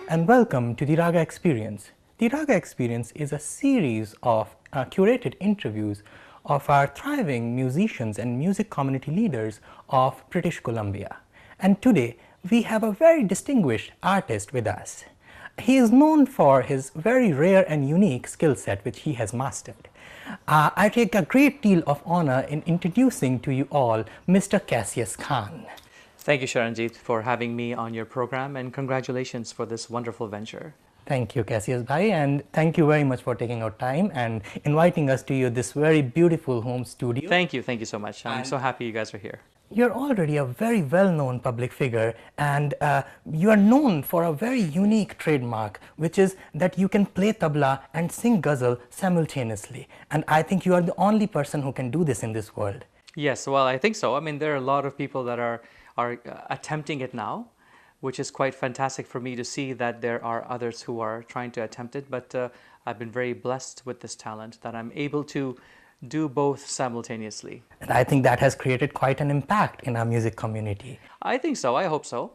and welcome to the Ragga Experience. The Ragga Experience is a series of curated interviews of our thriving musicians and music community leaders of British Columbia. And today we have a very distinguished artist with us. He is known for his very rare and unique skill set which he has mastered. I take a great deal of honor in introducing to you all Mr. Cassius Khan. Thank you, Sharajeet, for having me on your program, and congratulations for this wonderful venture. Thank you, Cassius Bhai, and thank you very much for taking out time and inviting us to your this very beautiful home studio. Thank you so much. I'm so happy you guys are here. You're already a very well-known public figure, and you are known for a very unique trademark, which is that you can play tabla and sing ghazal simultaneously. And I think you are the only person who can do this in this world. Yes, well, I think so. I mean, there are a lot of people that are attempting it now, which is quite fantastic for me to see that there are others who are trying to attempt it. But I've been very blessed with this talent that I'm able to do both simultaneously. And I think that has created quite an impact in our music community. I think so. I hope so.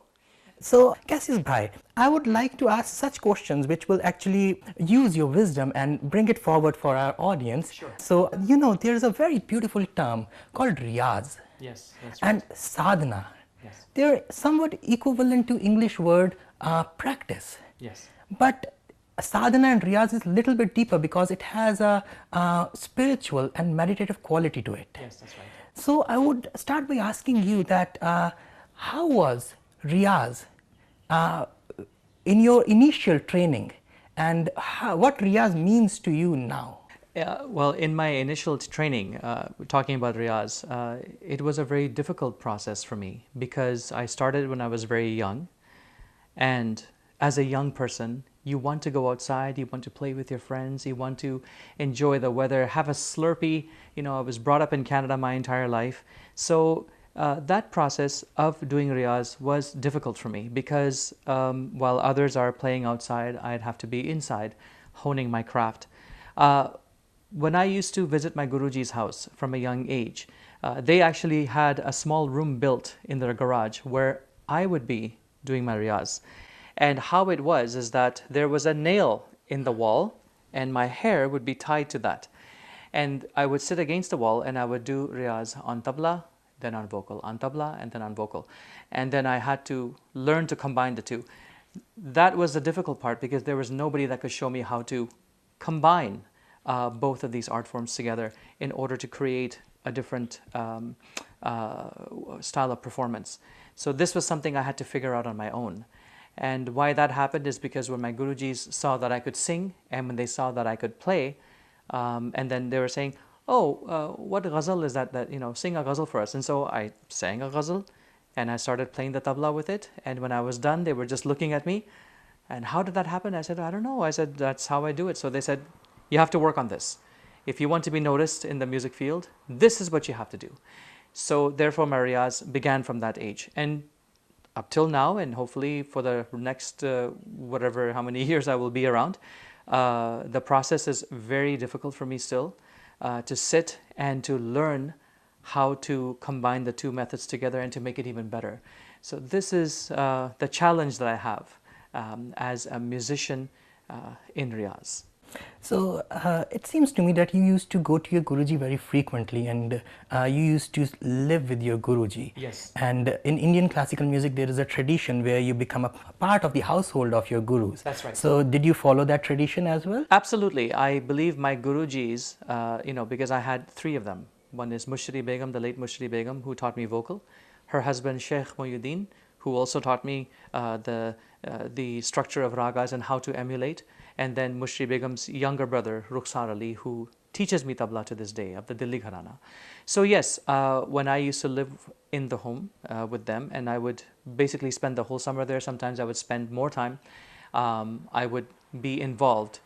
So, Cassius Bhai, I would like to ask such questions which will actually use your wisdom and bring it forward for our audience. Sure. So, you know, there's a very beautiful term called riyaz. Yes, that's right. And sadhana. Yes. They're somewhat equivalent to English word practice. Yes. But sadhana and riyaz is a little bit deeper because it has a spiritual and meditative quality to it. Yes, that's right. So I would start by asking you that how was riyaz in your initial training, and what riyaz means to you now? Well, in my initial training, talking about Riyaz, it was a very difficult process for me because I started when I was very young. And as a young person, you want to go outside, you want to play with your friends, you want to enjoy the weather, have a Slurpee. You know, I was brought up in Canada my entire life. So that process of doing Riyaz was difficult for me because while others are playing outside, I'd have to be inside honing my craft. When I used to visit my Guruji's house from a young age, they actually had a small room built in their garage where I would be doing my riyaz. And how it was is that there was a nail in the wall and my hair would be tied to that. And I would sit against the wall and I would do riyaz on tabla, then on vocal, on tabla and then on vocal. And then I had to learn to combine the two. That was the difficult part because there was nobody that could show me how to combine both of these art forms together in order to create a different style of performance. So this was something I had to figure out on my own. And why that happened is because when my Gurujis saw that I could sing and when they saw that I could play, and then they were saying, oh, what ghazal is that, you know, sing a ghazal for us. And so I sang a ghazal and I started playing the tabla with it. And when I was done, they were just looking at me. And how did that happen? I said, I don't know. I said, that's how I do it. So they said, you have to work on this. If you want to be noticed in the music field, this is what you have to do. So therefore, my riyaz began from that age. And up till now, and hopefully for the next whatever, how many years I will be around, the process is very difficult for me still to sit and to learn how to combine the two methods together and to make it even better. So this is the challenge that I have as a musician in riyaz. So it seems to me that you used to go to your Guruji very frequently and you used to live with your Guruji. Yes. And in Indian classical music there is a tradition where you become a part of the household of your Gurus. That's right. So did you follow that tradition as well? Absolutely. I believe my Gurujis, you know, because I had three of them. One is Mushri Begum, the late Mushri Begum, who taught me vocal. Her husband Sheikh Mohyuddin, who also taught me the structure of ragas and how to emulate. And then Mushri Begum's younger brother, Rukhsar Ali, who teaches me tabla to this day, of the Delhi Gharana. So yes, when I used to live in the home with them, and I would basically spend the whole summer there, sometimes I would spend more time, I would be involved,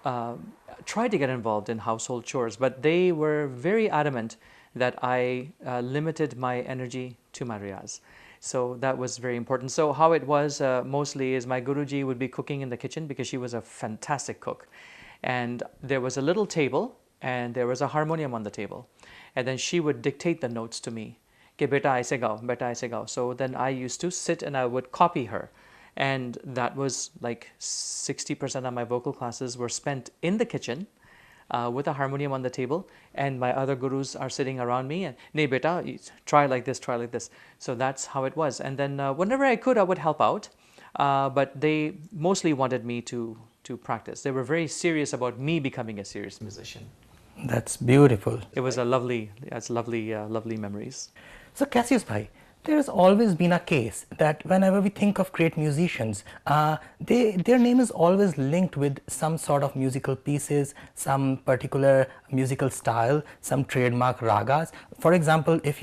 try to get involved in household chores, but they were very adamant that I limited my energy to my riyaz. So that was very important. So how it was mostly is my Guruji would be cooking in the kitchen because she was a fantastic cook. And there was a little table and there was a harmonium on the table. And then she would dictate the notes to me. Ke beta aise gao, beta aise gao. So then I used to sit and I would copy her. And that was like 60% of my vocal classes were spent in the kitchen with a harmonium on the table, and my other gurus are sitting around me and, "Nee beta, try like this, try like this." So that's how it was. And then whenever I could, I would help out, but they mostly wanted me to practice. They were very serious about me becoming a serious musician. That's beautiful. It was lovely memories. So Cassius bhai, there has always been a case that whenever we think of great musicians, their name is always linked with some sort of musical pieces, some particular musical style, some trademark ragas. For example, if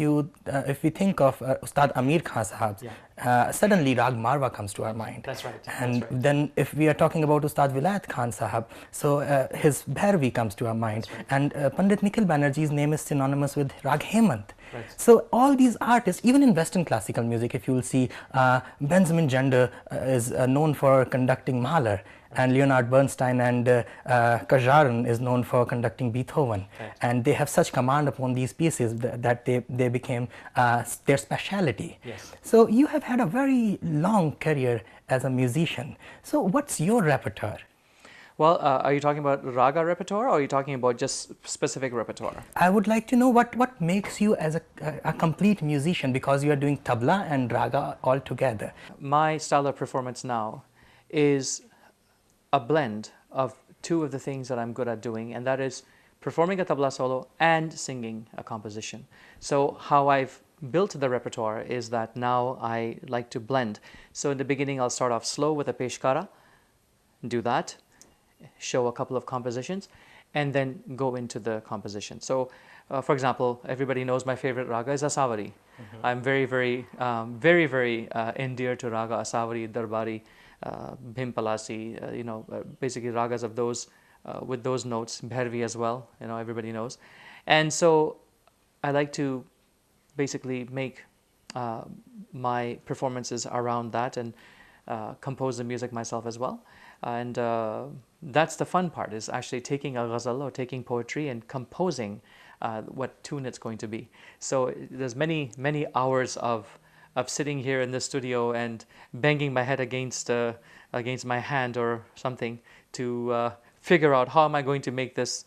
we think of Ustad Amir Khan Sahab, suddenly Rag Marwa comes to our mind. That's right. And then if we are talking about Ustad Vilayat Khan Sahab, so his Bhairavi comes to our mind. Right. And Pandit Nikhil Banerjee's name is synonymous with Rag Hemant. Right. So all these artists, even in Western classical music, if you will see, Benjamin Gender is known for conducting Mahler, and Leonard Bernstein and Kajaren is known for conducting Beethoven. Right. And they have such command upon these pieces that they became their speciality. Yes. So you have had a very long career as a musician. So what's your repertoire? Well, are you talking about raga repertoire, or are you talking about just specific repertoire? I would like to know what makes you as a complete musician, because you are doing tabla and raga all together. My style of performance now is a blend of two of the things that I'm good at doing, and that is performing a tabla solo and singing a composition. So how I've built the repertoire is that now I like to blend. So in the beginning, I'll start off slow with a peshkara, do that, show a couple of compositions, and then go into the composition. So for example, everybody knows my favorite raga is Asavari. I'm very endeared to raga Asavari, Darbari, Bhim Palasi, basically ragas of those with those notes, Bhairavi as well, everybody knows. And so I like to basically make my performances around that, and compose the music myself as well. And that's the fun part, is actually taking a ghazal or taking poetry and composing what tune it's going to be. So there's many hours of sitting here in the studio and banging my head against my hand or something to figure out how am I going to make this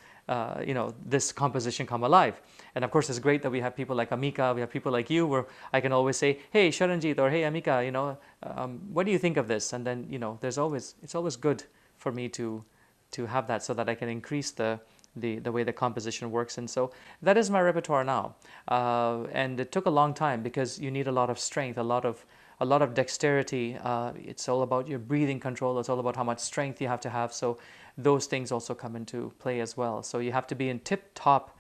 this composition come alive. And of course, it's great that we have people like Amika, we have people like you, where I can always say, "Hey, Sharajeet," or "Hey, Amika, what do you think of this?" And then it's always good for me to have that, so that I can increase the way the composition works. And so that is my repertoire now. And it took a long time, because you need a lot of strength, a lot of dexterity. It's all about your breathing control. It's all about how much strength you have to have. So those things also come into play as well. So you have to be in tip-top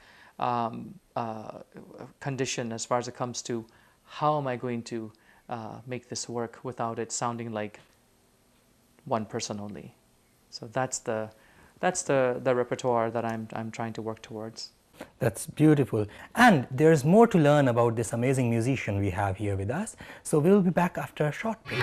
condition as far as it comes to how am I going to make this work without it sounding like one person only. So that's the repertoire that I'm trying to work towards. That's beautiful. And there's more to learn about this amazing musician we have here with us. So we'll be back after a short break.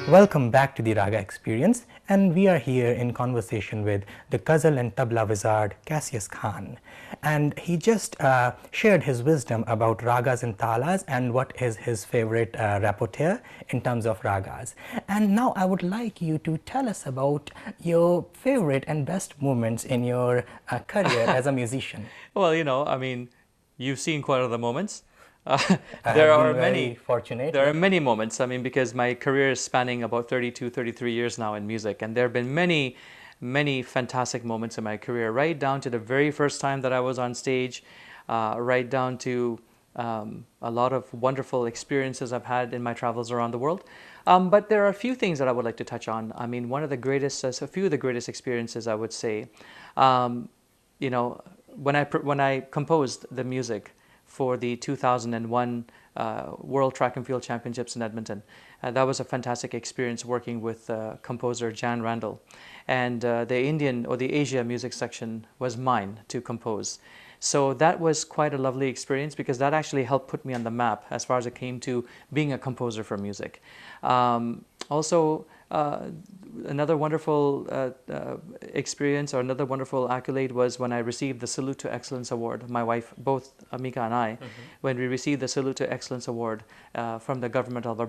Welcome back to the Ragga Experience, and we are here in conversation with the ghazal and tabla wizard Cassius Khan. And he just shared his wisdom about ragas and talas and what is his favorite repertoire in terms of ragas. And now I would like you to tell us about your favorite and best moments in your career as a musician. Well, I mean, you've seen quite other moments. I There have are been very many. fortunate. There are many moments. I mean, because my career is spanning about 32, 33 years now in music, and there have been many, many fantastic moments in my career, right down to the very first time that I was on stage, right down to a lot of wonderful experiences I've had in my travels around the world. But there are a few things that I would like to touch on. I mean, one of the greatest, a few of the greatest experiences I would say, um, you know, when I composed the music for the 2001 World Track and Field Championships in Edmonton. That was a fantastic experience working with composer Jan Randall. And the Indian or the Asia music section was mine to compose. So that was quite a lovely experience because that actually helped put me on the map as far as it came to being a composer for music. Also, another wonderful experience or another wonderful accolade was when I received the Salute to Excellence Award. My wife, both Amika and I, when we received the Salute to Excellence Award from the government of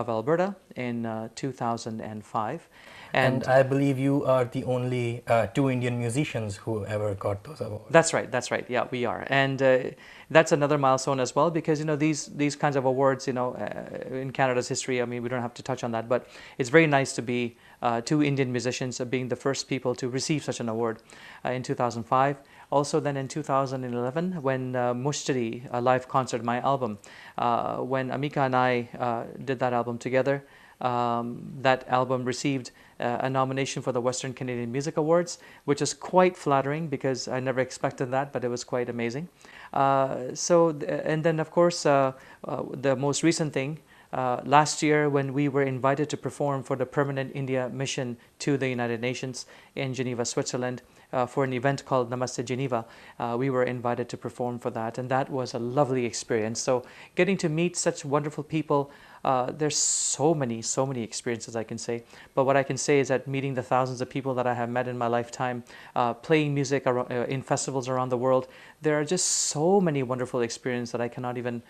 Alberta in 2005. And I believe you are the only two Indian musicians who ever got those awards. That's right. That's right. Yeah, we are, and that's another milestone as well because these kinds of awards, in Canada's history. I mean, we don't have to touch on that, but it's very nice to be two Indian musicians being the first people to receive such an award in 2005. Also, then in 2011, when Mushtari, a live concert, my album, when Amika and I did that album together. That album received a nomination for the Western Canadian Music Awards, which is quite flattering because I never expected that, but it was quite amazing. And then of course, the most recent thing, last year when we were invited to perform for the Permanent India Mission to the United Nations in Geneva, Switzerland, for an event called Namaste Geneva. We were invited to perform for that, and that was a lovely experience. So getting to meet such wonderful people, there's so many experiences I can say. But what I can say is that meeting the thousands of people that I have met in my lifetime, playing music in festivals around the world, there are just so many wonderful experiences that I cannot even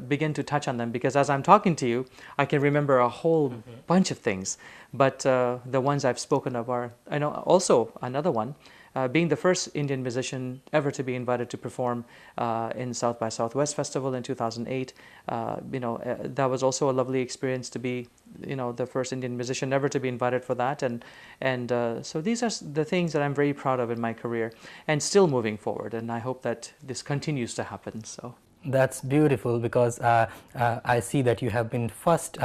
begin to touch on them because as I'm talking to you, I can remember a whole bunch of things. But the ones I've spoken of are, I know also another one, being the first Indian musician ever to be invited to perform in South by Southwest Festival in 2008. That was also a lovely experience to be, the first Indian musician ever to be invited for that. And so these are the things that I'm very proud of in my career and still moving forward. And I hope that this continues to happen. So. That's beautiful because I see that you have been first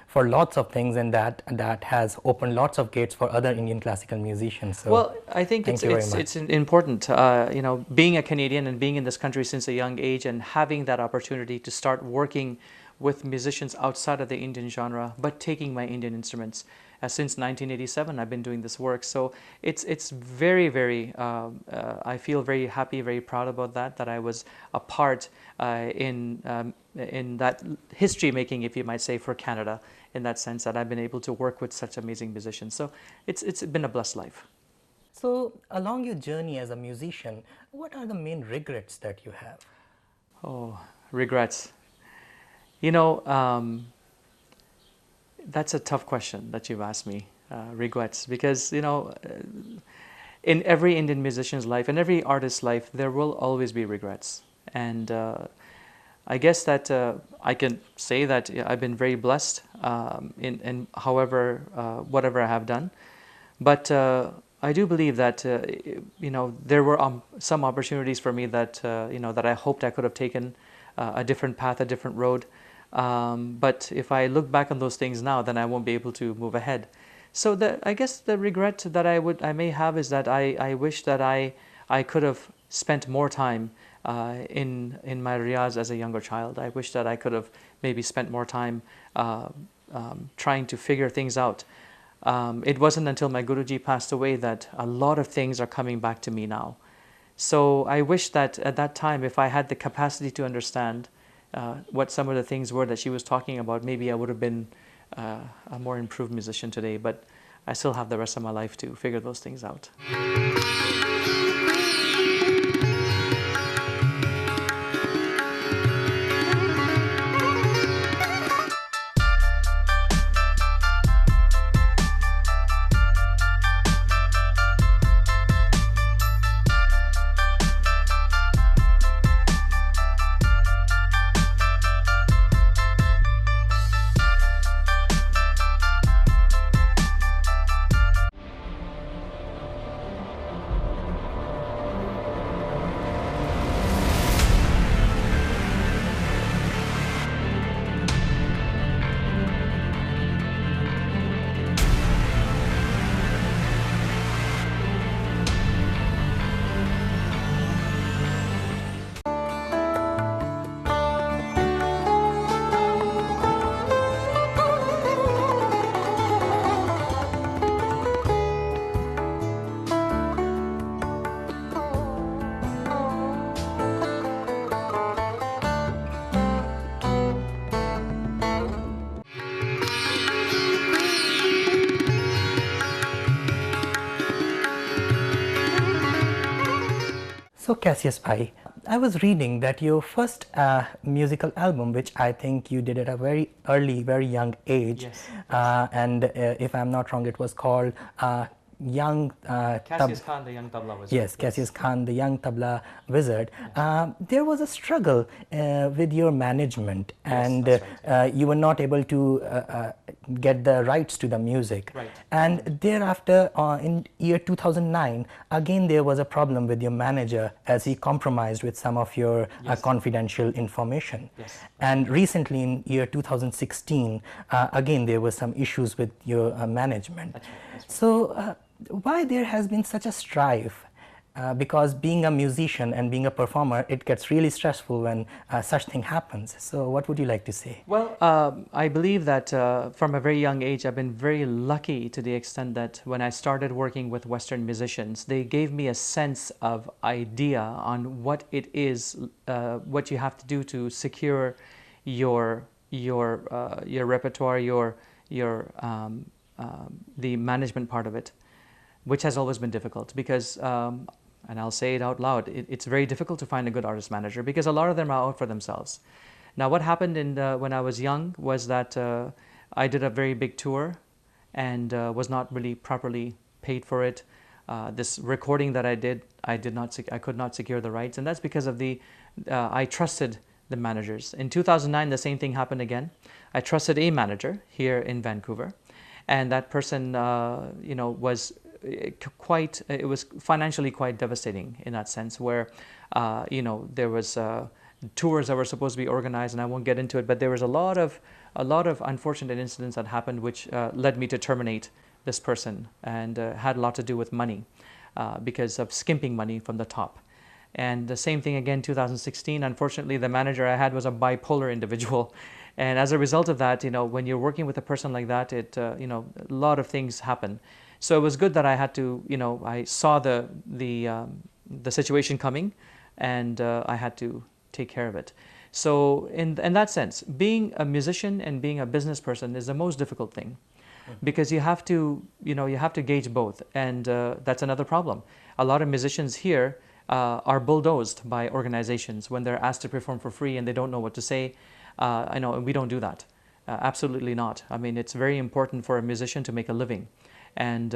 for lots of things, and that has opened lots of gates for other Indian classical musicians. So well, I think it's important, being a Canadian and being in this country since a young age and having that opportunity to start working with musicians outside of the Indian genre, but taking my Indian instruments. Since 1987, I've been doing this work. So it's very, very, I feel very happy, very proud about that I was a part in that history making, if you might say, for Canada, in that sense that I've been able to work with such amazing musicians. So it's been a blessed life. So along your journey as a musician, what are the main regrets that you have? Oh, regrets. That's a tough question that you've asked me, regrets, because, in every Indian musician's life, in every artist's life, there will always be regrets. And I guess that I can say that I've been very blessed in whatever I have done. But I do believe that, there were some opportunities for me that, that I hoped I could have taken a different path, a different road. But if I look back on those things now, then I won't be able to move ahead. So I guess the regret that I may have is that I wish that I could have spent more time in my riyaz as a younger child. I wish that I could have maybe spent more time trying to figure things out. It wasn't until my Guruji passed away that a lot of things are coming back to me now. So I wish that at that time, if I had the capacity to understand what some of the things were that she was talking about, maybe I would have been a more improved musician today, but I still have the rest of my life to figure those things out. So Cassius bhai, I was reading that your first musical album, which I think you did at a very early, very young age, Yes. and if I'm not wrong, it was called Young Cassius Khan, the young tabla wizard. Yes, Cassius Khan, the young tabla wizard. There was a struggle with your management, and that's right, you were not able to get the rights to the music. Right. And thereafter, in year 2009, again there was a problem with your manager as he compromised with some of your confidential information. Yes. And recently, in year 2016, again there were some issues with your management. That's right, that's right. So, why there has been such a strife? Because being a musician and being a performer, it gets really stressful when such thing happens. So, what would you like to say? Well, I believe that from a very young age, I've been very lucky to the extent that when I started working with Western musicians, they gave me a sense of idea on what it is, what you have to do to secure your repertoire, the management part of it, which has always been difficult because. And I'll say it out loud, it's very difficult to find a good artist manager because a lot of them are out for themselves. Now, what happened when I was young was that I did a very big tour and was not really properly paid for it. This recording that I did, I could not secure the rights, and that's because of I trusted the managers. In 2009, the same thing happened again. I trusted a manager here in Vancouver, and that person, was it was financially quite devastating in that sense where, there was tours that were supposed to be organized, and I won't get into it, but there was a lot of unfortunate incidents that happened which led me to terminate this person, and had a lot to do with money because of skimping money from the top. And the same thing again, 2016, unfortunately, the manager I had was a bipolar individual. And as a result of that, when you're working with a person like that, a lot of things happen. So it was good that I had to, I saw the situation coming, and I had to take care of it. So in that sense, being a musician and being a business person is the most difficult thing, because you have to gauge both, and that's another problem. A lot of musicians here are bulldozed by organizations when they're asked to perform for free and they don't know what to say. I know, and we don't do that. Absolutely not. I mean, it's very important for a musician to make a living. And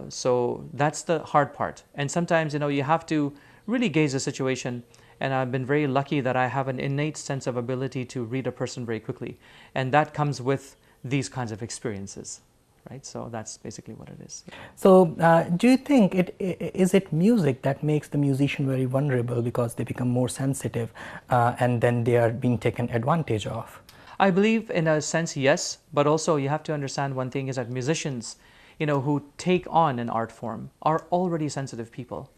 so that's the hard part. And sometimes, you have to really gauge the situation. And I've been very lucky that I have an innate sense of ability to read a person very quickly. And that comes with these kinds of experiences, right? So that's basically what it is. So, do you think is it music that makes the musician very vulnerable because they become more sensitive and then they are being taken advantage of? I believe in a sense, yes. But also you have to understand one thing is that musicians, who take on an art form are already sensitive people.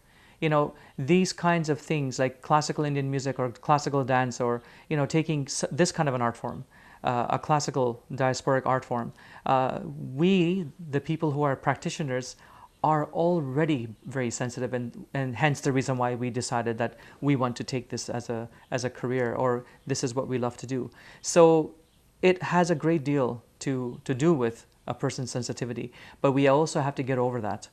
These kinds of things like classical Indian music or classical dance or, taking this kind of an art form, a classical diasporic art form, we, the people who are practitioners, are already very sensitive, and hence the reason why we decided that we want to take this as a career, or this is what we love to do. So it has a great deal to do with a person's sensitivity, but we also have to get over that.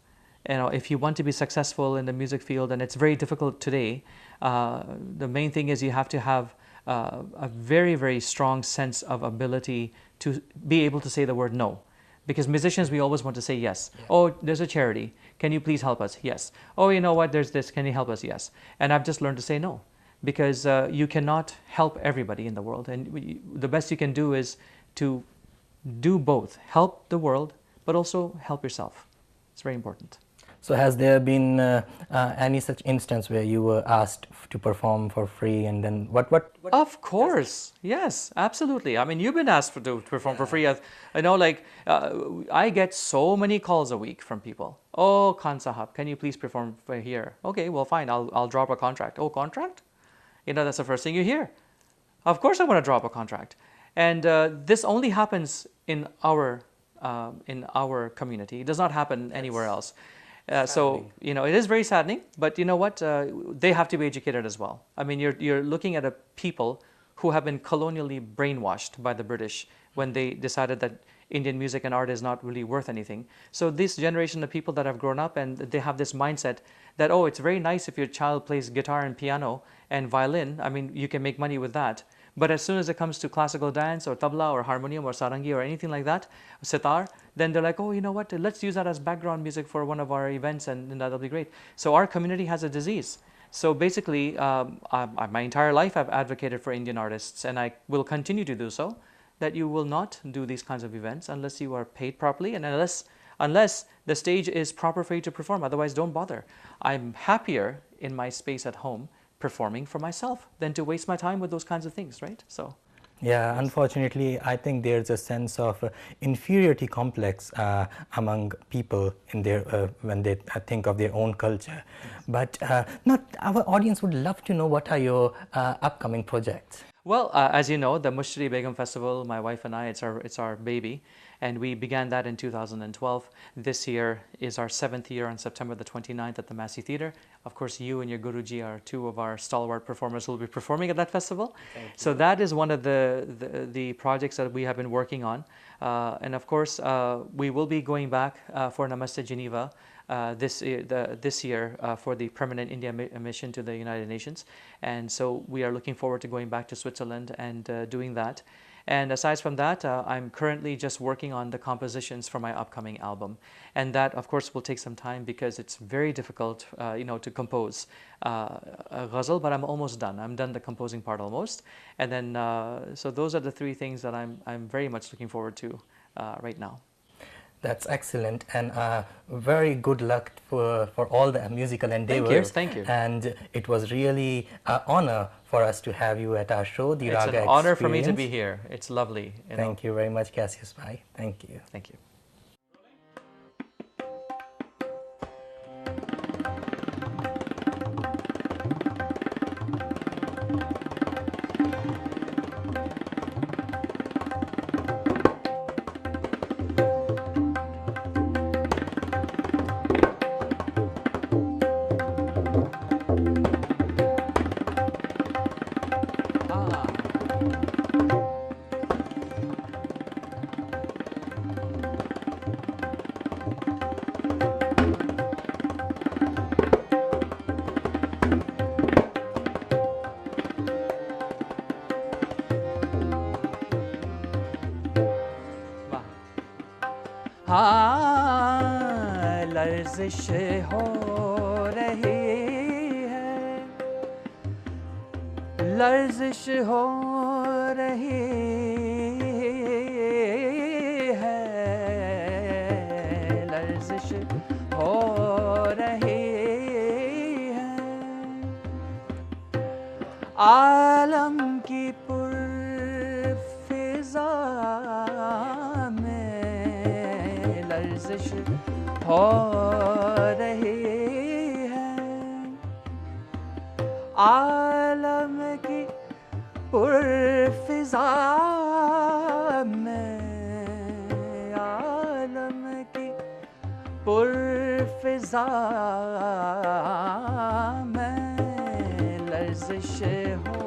You know, if you want to be successful in the music field, and it's very difficult today, the main thing is you have to have a very, very strong sense of ability to be able to say the word no. Because musicians, we always want to say yes. Yeah. Oh, there's a charity. Can you please help us? Yes. Oh, you know what? There's this. Can you help us? Yes. And I've just learned to say no. Because you cannot help everybody in the world. And the best you can do is to do both. Help the world, but also help yourself. It's very important. So has there been any such instance where you were asked to perform for free, and then what Of course, yes, absolutely. I mean, you've been asked to perform for free. I know, like, I get so many calls a week from people. Oh, Khan Sahab, can you please perform for here? Okay, well, fine, I'll drop a contract. Oh, contract? You know, that's the first thing you hear. Of course I want to drop a contract. And this only happens in our community. It does not happen anywhere else. So, you know, it is very saddening, but you know what? They have to be educated as well. I mean, you're looking at a people who have been colonially brainwashed by the British when they decided that Indian music and art is not really worth anything. So this generation of people that have grown up, and they have this mindset that, oh, it's very nice if your child plays guitar and piano and violin. I mean, you can make money with that. But as soon as it comes to classical dance or tabla or harmonium or sarangi or anything like that, sitar, then they're like, oh, you know what, let's use that as background music for one of our events, and that'll be great. So our community has a disease. So basically, my entire life I've advocated for Indian artists, and I will continue to do so, that you will not do these kinds of events unless you are paid properly, and unless the stage is proper for you to perform. Otherwise, don't bother. I'm happier in my space at home performing for myself than to waste my time with those kinds of things, right? So, yeah, unfortunately, I think there's a sense of inferiority complex among people in their when they think of their own culture. Yes. But not our audience would love to know, what are your upcoming projects? Well, as you know, the Mushtari Begum Festival, my wife and I, it's our baby, and we began that in 2012. This year is our 7th year on September the 29th at the Massey Theatre. Of course, you and your Guruji are two of our stalwart performers who will be performing at that festival. So that is one of the projects that we have been working on. And of course, we will be going back for Namaste Geneva this year for the permanent India mission to the United Nations. And so we are looking forward to going back to Switzerland and doing that. And aside from that, I'm currently just working on the compositions for my upcoming album. And that, of course, will take some time because it's very difficult, you know, to compose a ghazal, but I'm almost done. I'm done the composing part almost. And then, so those are the three things that I'm very much looking forward to right now. That's excellent, and very good luck for all the musical endeavors. Thank you. And it was really an honor for us to have you at our show, the Ragga Experience. It's an honor for me to be here. It's lovely. Thank you very much, Cassius bhai. Thank you. Thank you. हाँ लर्जिश हो रही है, लर्जिश हो रही है, लर्जिश हो रही है, आलम की पुरफ़िज़ा लर्जिश हो रही है, आलम की पुरफ़िज़ा में, आलम की पुरफ़िज़ा में लर्जिश हो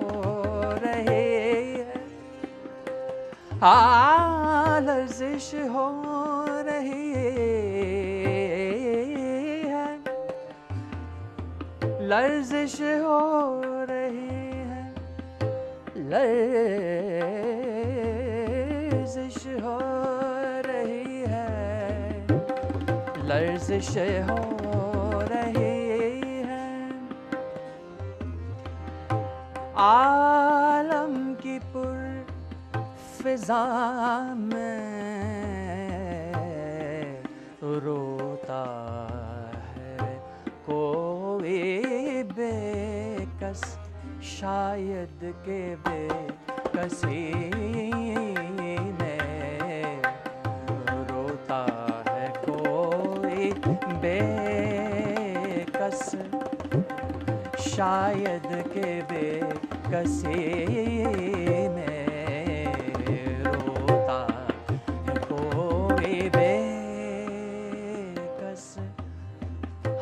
रही है, लर्जिश हो रही है, लर्जिश हो रही है, लर्जिश हो रही है, लर्जिश हो रही है। आलम की पुर फिजा में रोता है कोई बेकस, शायद के बेकसी में रोता है कोई बेकस, शायद के बेकसी में रोता है कोई बेकस।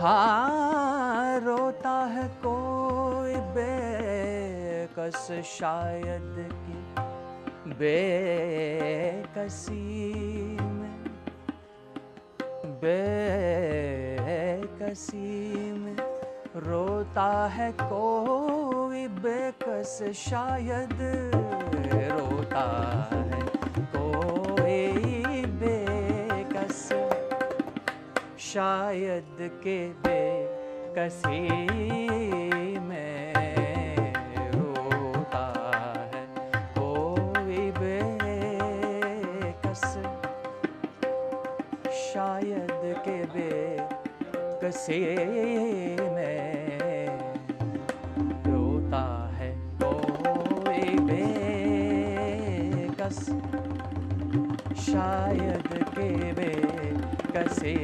हाँ रोता है कोई बेकस, शायद की बेकसी में, बेकसी में रोता है कोई बेकस, शायद रोता है कोई बेकस, शायद के बेकसी में रोता है कोई बेकस, शायद के बेकसी में रोता है कोई बेकस, शायद के बेकसी